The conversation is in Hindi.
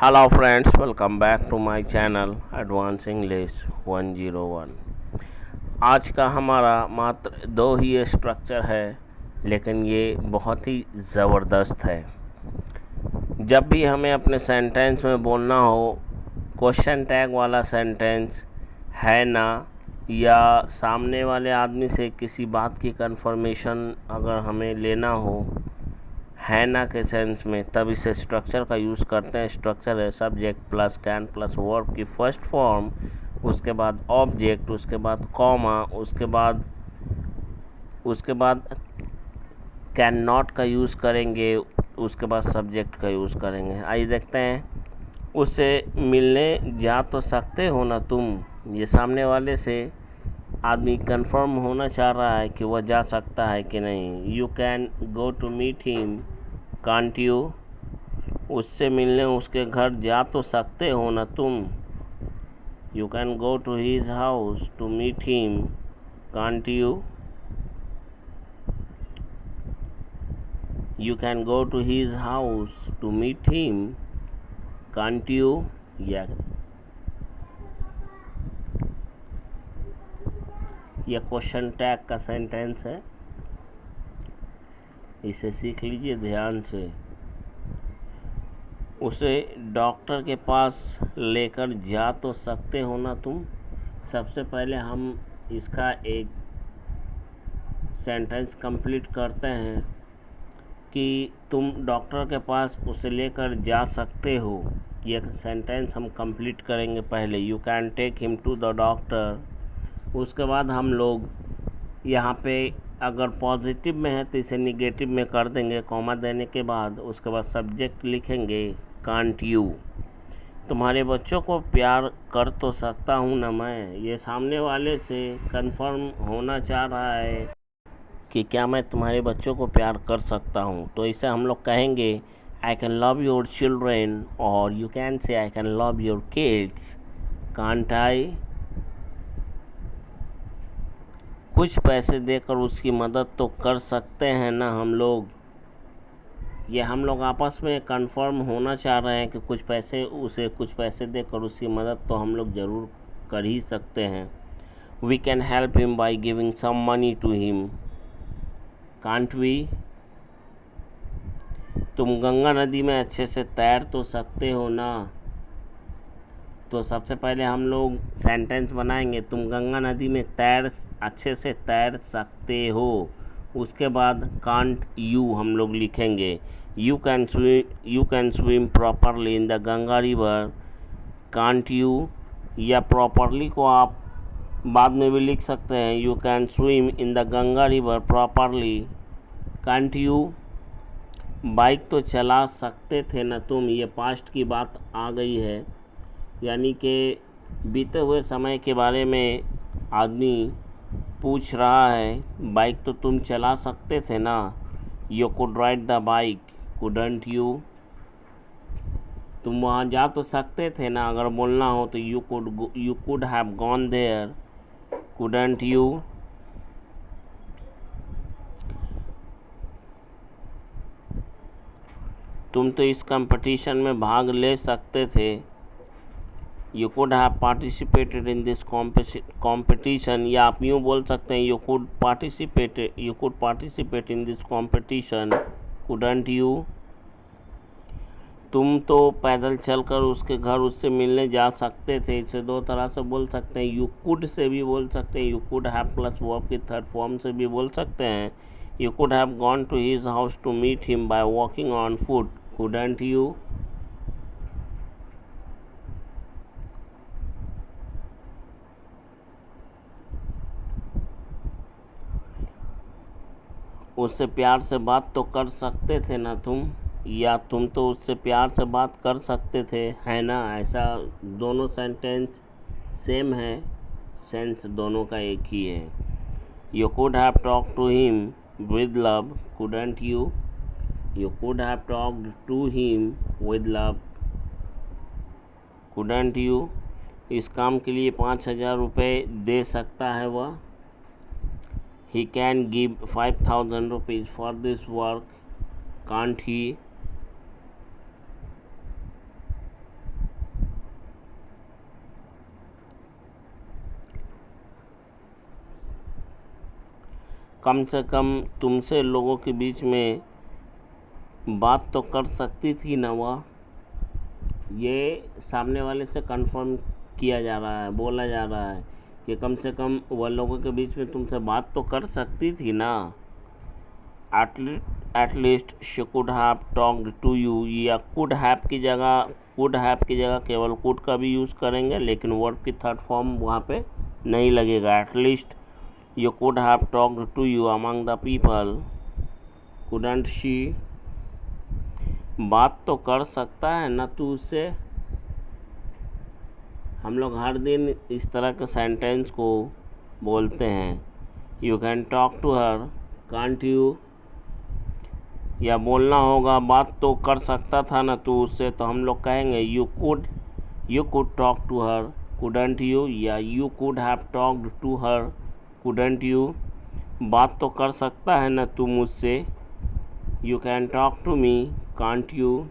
Hello friends, welcome back to my channel Advanced English 101। आज का हमारा मात्र दो ही स्ट्रक्चर है, लेकिन ये बहुत ही ज़बरदस्त है। जब भी हमें अपने सेंटेंस में बोलना हो, क्वेश्चन टैग वाला सेंटेंस है ना, या सामने वाले आदमी से किसी बात की कंफर्मेशन अगर हमें लेना हो है ना के सेंस में, तब इस स्ट्रक्चर का यूज़ करते हैं। स्ट्रक्चर है subject plus can plus verb की फर्स्ट फॉर्म, उसके बाद ऑब्जेक्ट, उसके बाद कॉमा, उसके बाद कैन नॉट का यूज़ करेंगे, उसके बाद सब्जेक्ट का यूज़ करेंगे। आइए देखते हैं। उससे मिलने जा तो सकते हो ना तुम, ये सामने वाले से आदमी कंफर्म होना चाह रहा है कि वह जा सकता है कि नहीं। You can go to meet him can't you, उससे मिलने उसके घर जा तो सकते हो ना तुम। You can go to his house to meet him can't you, you can go to his house to meet him can't you. यह क्वेश्चन टैग का सेंटेंस है, इसे सीख लीजिए ध्यान से। उसे डॉक्टर के पास लेकर जा तो सकते हो ना तुम। सबसे पहले हम इसका एक सेंटेंस कंप्लीट करते हैं कि तुम डॉक्टर के पास उसे लेकर जा सकते हो। यह सेंटेंस हम कंप्लीट करेंगे पहले। You can take him to the doctor. उसके बाद हम लोग यहाँ पे अगर पॉजिटिव में है तो इसे निगेटिव में कर देंगे कॉमा देने के बाद। उसके बाद सब्जेक्ट लिखेंगे कांट यू। तुम्हारे बच्चों को प्यार कर तो सकता हूँ ना मैं। ये सामने वाले से कंफर्म होना चाह रहा है कि क्या मैं तुम्हारे बच्चों को प्यार कर सकता हूँ। तो इसे हम लोग कहेंगे I can love your children, और you can say I can love your kids can't I. कुछ पैसे देकर उसकी मदद तो कर सकते हैं ना हम लोग। ये हम लोग आपस में कंफर्म होना चाह रहे हैं कि कुछ पैसे देकर उसकी मदद तो हम लोग ज़रूर कर ही सकते हैं। We can help him by giving some money to him can't we. तुम गंगा नदी में अच्छे से तैर तो सकते हो ना। तो सबसे पहले हम लोग सेंटेंस बनाएंगे, तुम गंगा नदी में अच्छे से तैर सकते हो। उसके बाद कांट यू हम लोग लिखेंगे। You can swim properly in the Ganga river can't you, या प्रॉपरली को आप बाद में भी लिख सकते हैं। You can swim in the Ganga river properly can't you. Bike तो चला सकते थे ना तुम। ये पास्ट की बात आ गई है, यानी कि बीते हुए समय के बारे में आदमी पूछ रहा है। बाइक तो तुम चला सकते थे ना। You could ride the bike couldn't you. तुम वहाँ जा तो सकते थे ना, अगर बोलना हो तो you could have gone there couldn't you. तुम तो इस कंपटीशन में भाग ले सकते थे। You could have participated in this competition, या आप यूँ बोल सकते हैं you could participate in this competition couldn't you. तुम तो पैदल चलकर उसके घर उससे मिलने जा सकते थे। इसे दो तरह से बोल सकते हैं। यू कुड से भी बोल सकते हैं, you could have plus verb की थर्ड फॉर्म से भी बोल सकते हैं। You could have gone to his house to meet him by walking on foot couldn't you. उससे प्यार से बात तो कर सकते थे ना तुम, या तुम तो उससे प्यार से बात कर सकते थे, है ना। ऐसा दोनों सेंटेंस सेम है, सेंस दोनों का एक ही है। You could have talk to him with love couldn't you. You could have talked to him with love couldn't you. इस काम के लिए 5,000 रुपये दे सकता है वह। He can give 5,000 rupees for this work, can't he? कम से कम तुमसे लोगों के बीच में बात तो कर सकती थी ना वह। ये सामने वाले से कंफर्म किया जा रहा है, बोला जा रहा है कि कम से कम वह लोगों के बीच में तुमसे बात तो कर सकती थी ना। At least she could have talked to you, या कुड हैव की जगह केवल कुड का भी यूज़ करेंगे, लेकिन वर्ब की थर्ड फॉर्म वहाँ पे नहीं लगेगा। At least you could have talked to you among the people, couldn't she, बात तो कर सकता है ना तू उससे। हम लोग हर दिन इस तरह के सेंटेंस को बोलते हैं। You can talk to her, can't you, या बोलना होगा बात तो कर सकता था ना तू उससे, तो हम लोग कहेंगे you could talk to her, couldn't you, या you could have talked to her, couldn't you, बात तो कर सकता है ना तू मुझसे, you can talk to me, can't you.